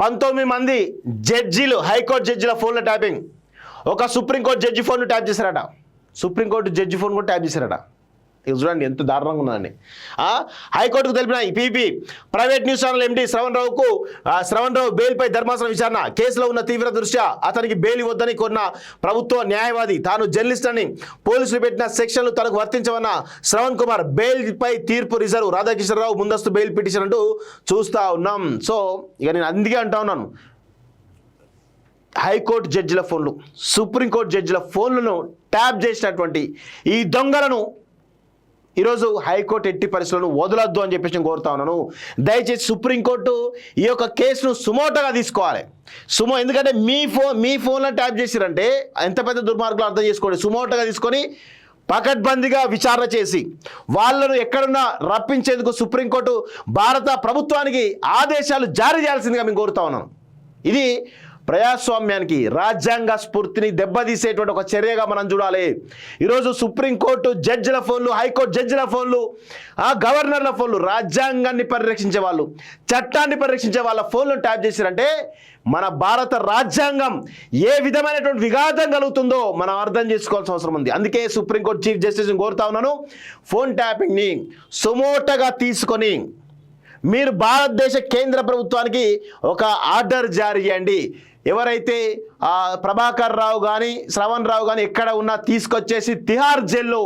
19 మంది జడ్జీలు హైకోర్టు జడ్జిల ఫోన్లో ట్యాపింగ్. ఒక సుప్రీంకోర్టు జడ్జి ఫోన్ను ట్యాప్ చేశారట. సుప్రీంకోర్టు జడ్జి ఫోన్ కూడా ట్యాప్ చేశారట. ఇది చూడండి ఎంత దారుణంగా ఉన్నదండి. హైకోర్టుకు తెలిపిన PP private news channel MD Shravan Rao బెయిల్పై ధర్మాసనం విచారణ. కేసులో ఉన్న తీవ్ర దృష్ట్యా అతనికి బెయిల్ ఇవ్వద్దని కోరిన ప్రభుత్వ న్యాయవాది తాను జర్నలిస్ట్ అని పోలీసులు పెట్టిన సెక్షన్లు తనకు వర్తించవన్న శ్రవణ్ కుమార్ బెయిల్పై తీర్పు రిజర్వ్. రాధాకిషన్రావు ముందస్తు బెయిల్ పిటిషన్ అంటూ చూస్తూ ఉన్నాం. సో ఇక నేను అందుకే అంటా ఉన్నాను, హైకోర్టు జడ్జిల ఫోన్లు, సుప్రీంకోర్టు జడ్జిల ఫోన్లను ట్యాప్ చేసినటువంటి ఈ దొంగలను ఈరోజు హైకోర్టు ఎట్టి పరిస్థితులను వదలొద్దు అని చెప్పేసి నేను కోరుతా ఉన్నాను. దయచేసి సుప్రీంకోర్టు ఈ యొక్క కేసును సుమోటోగా తీసుకోవాలి. ఎందుకంటే మీ ఫోన్లో ట్యాప్ చేసిరంటే ఎంత పెద్ద దుర్మార్గులు అర్థం చేసుకోండి. సుమోటోగా తీసుకొని పకడ్బందీగా విచారణ చేసి వాళ్ళను ఎక్కడున్నా రప్పించేందుకు సుప్రీంకోర్టు భారత ప్రభుత్వానికి ఆదేశాలు జారీ చేయాల్సిందిగా మేము కోరుతా ఉన్నాను. ఇది ప్రజాస్వామ్యానికి రాజ్యాంగ స్ఫూర్తిని దెబ్బతీసేటువంటి ఒక చర్యగా మనం చూడాలి. ఈరోజు సుప్రీంకోర్టు జడ్జిల ఫోన్లు, హైకోర్టు జడ్జిల ఫోన్లు, గవర్నర్ల ఫోన్లు, రాజ్యాంగాన్ని పరిరక్షించే వాళ్ళు, చట్టాన్ని పరిరక్షించే వాళ్ళ ఫోన్లు ట్యాప్ చేశారంటే మన భారత రాజ్యాంగం ఏ విధమైనటువంటి విఘాతం కలుగుతుందో మనం అర్థం చేసుకోవాల్సిన అవసరం ఉంది. అందుకే సుప్రీంకోర్టు చీఫ్ జస్టిస్ని కోరుతా ఉన్నాను, ఫోన్ ట్యాపింగ్ని సుమోటగా తీసుకొని మీరు భారతదేశ కేంద్ర ప్రభుత్వానికి ఒక ఆర్డర్ జారీ చేయండి. ఎవరైతే ప్రభాకర్ రావు కానీ శ్రవణ్ రావు కానీ ఎక్కడ ఉన్నా తీసుకొచ్చేసి తిహార్ జైల్లో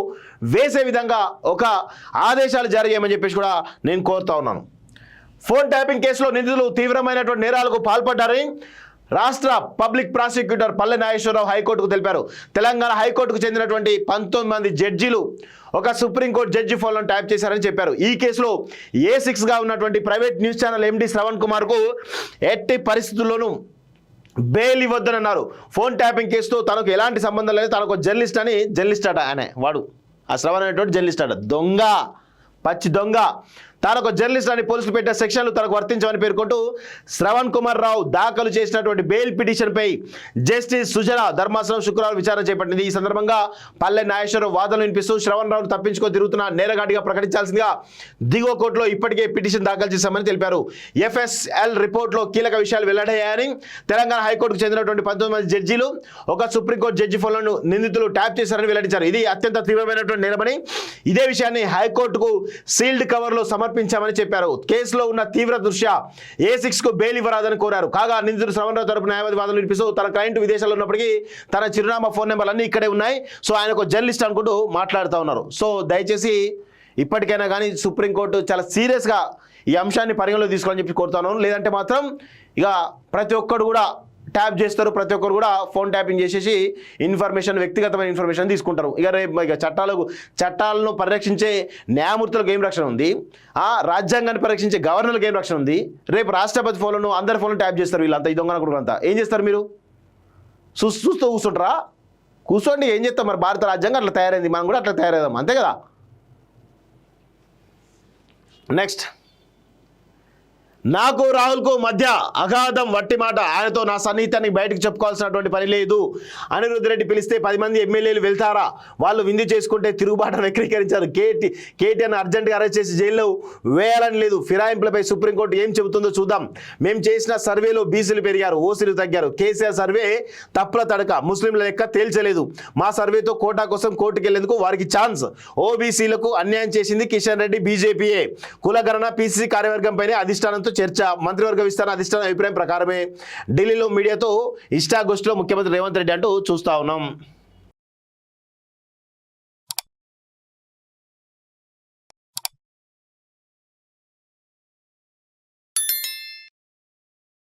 వేసే విధంగా ఒక ఆదేశాలు జారీ చేయమని చెప్పేసి కూడా నేను కోరుతా ఉన్నాను. ఫోన్ ట్యాపింగ్ కేసులో నిందితులు తీవ్రమైనటువంటి నేరాలకు పాల్పడ్డారని రాష్ట్ర పబ్లిక్ ప్రాసిక్యూటర్ పల్లె నాగేశ్వరరావు హైకోర్టుకు తెలిపారు. తెలంగాణ హైకోర్టుకు చెందినటువంటి 19 మంది జడ్జీలు ఒక సుప్రీంకోర్టు జడ్జి ఫోన్లను ట్యాప్ చేశారని చెప్పారు. ఈ కేసులో A6గా ఉన్నటువంటి private news channel MD Shravan కుమార్కు ఎట్టి పరిస్థితుల్లోనూ బెయిల్ ఇవ్వద్దనన్నారు. ఫోన్ ట్యాపింగ్ కేసుతో తనకు ఎలాంటి సంబంధం లేదు, తనకు జర్నలిస్ట్ అట. ఆయన వాడు ఆ శ్రవణ్ అనేటువంటి జర్నలిస్ట్ అట, దొంగ, పచ్చి దొంగ. తానొక జర్నలిస్ట్ అని పోలీసులు పెట్టిన సెక్షన్లు తనకు వర్తించమని పేర్కొంటూ శ్రవణ్ కుమార్ రావు దాఖలు చేసినటువంటి బెయిల్ పిటిషన్పై జస్టిస్ సుజన ధర్మాసనం శుక్రవారం విచారణ చేపట్టింది. ఈ సందర్భంగా పల్లె నాగేశ్వరరావు వాదనలు వినిపిస్తూ శ్రవణ్ రావును తప్పించుకొని తిరుగుతున్న నేరగాడిగా ప్రకటించాల్సిందిగా దిగువ కోర్టులో ఇప్పటికే పిటిషన్ దాఖలు చేశామని తెలిపారు. FSL రిపోర్టులో కీలక విషయాలు వెల్లడయ్యాయని, తెలంగాణ హైకోర్టుకు చెందినటువంటి 19 మంది జడ్జీలు ఒక సుప్రీంకోర్టు జడ్జి ఫోన్లను నిందితులు ట్యాప్ చేశారని వెల్లడించారు. ఇది అత్యంత తీవ్రమైనటువంటి నేరమని, ఇదే విషయాన్ని హైకోర్టుకు సీల్డ్ కవర్లో సమర్పించామని చెప్పారు. కేసులో ఉన్న తీవ్ర దృష్ట్యా A6కు బెయిల్ ఇవ్వరాదని కోరారు. కాగా నిందితుడు శ్రవణ్ రావు తరపు న్యాయవాది వాదనలు వినిపిస్తూ తన క్లయింట్ విదేశాల్లో ఉన్నప్పటికీ తన చిరునామా, ఫోన్ నెంబర్లు అన్నీ ఇక్కడే ఉన్నాయి, సో ఆయన ఒక జర్నలిస్ట్ అనుకుంటూ మాట్లాడుతూ ఉన్నారు. సో దయచేసి ఇప్పటికైనా కానీ సుప్రీంకోర్టు చాలా సీరియస్గా ఈ అంశాన్ని పరిగణలో తీసుకోవాలని చెప్పి కోరుతాను. లేదంటే మాత్రం ఇక ప్రతి ఒక్కరు కూడా ట్యాప్ చేస్తారు, ప్రతి ఒక్కరు కూడా ఫోన్ ట్యాపింగ్ చేసేసి వ్యక్తిగతమైన ఇన్ఫర్మేషన్ తీసుకుంటారు. ఇక చట్టాలను పరిరక్షించే న్యాయమూర్తులకు ఏం రక్షణ ఉంది, రాజ్యాంగాన్ని పరిరక్షించే గవర్నర్లకు ఏం రక్షణ ఉంది? రేపు రాష్ట్రపతి ఫోన్లను అందరి ఫోన్లు ట్యాప్ చేస్తారు వీళ్ళంతా, ఈ దొంగన కొడుకు అంతా. ఏం చేస్తారు మీరు? చూస్తూ కూర్చుంటారా? కూర్చోండి, ఏం చేస్తాం మరి? భారత రాజ్యాంగం అట్లా తయారైంది, మనం కూడా అట్లా తయారైదాం, అంతే కదా. నెక్స్ట్, నాకు రాహుల్కు మధ్య అగాధం వట్టి మాట, ఆయనతో నా సన్నిహితానికి బయటకు చెప్పుకోవాల్సినటువంటి పని లేదు. అనిరుద్ధ్ రెడ్డి పిలిస్తే 10 మంది ఎమ్మెల్యేలు వెళ్తారా? వాళ్ళు విందు చేసుకుంటే తిరుగుబాటును వక్రీకరించారు. కేటీఆర్ని అర్జెంట్గా అరెస్ట్ చేసి జైల్లో వేయాలని లేదు. ఫిరాయింపులపై సుప్రీంకోర్టు ఏం చెబుతుందో చూద్దాం. మేము చేసిన సర్వేలో బీసీలు పెరిగారు, ఓసీలు తగ్గారు. కేసీఆర్ సర్వే తప్పుల తడక, ముస్లింల లెక్క తేల్చలేదు. మా సర్వేతో కోటా కోసం కోర్టుకు వెళ్లేందుకు వారికి ఛాన్స్. ఓబీసీలకు అన్యాయం చేసింది కిషన్ రెడ్డి, బీజేపీయే. కులగణన, PCC కార్యవర్గంపైనే అధిష్టానంతో చర్చ. మంత్రివర్గ విస్తరణ అధిష్టాన అభిప్రాయం ప్రకారమే. ఢిల్లీలో మీడియాతో ఇష్టాగోష్ఠిలో ముఖ్యమంత్రి రేవంత్ రెడ్డి అంటూ చూస్తా ఉన్నాం.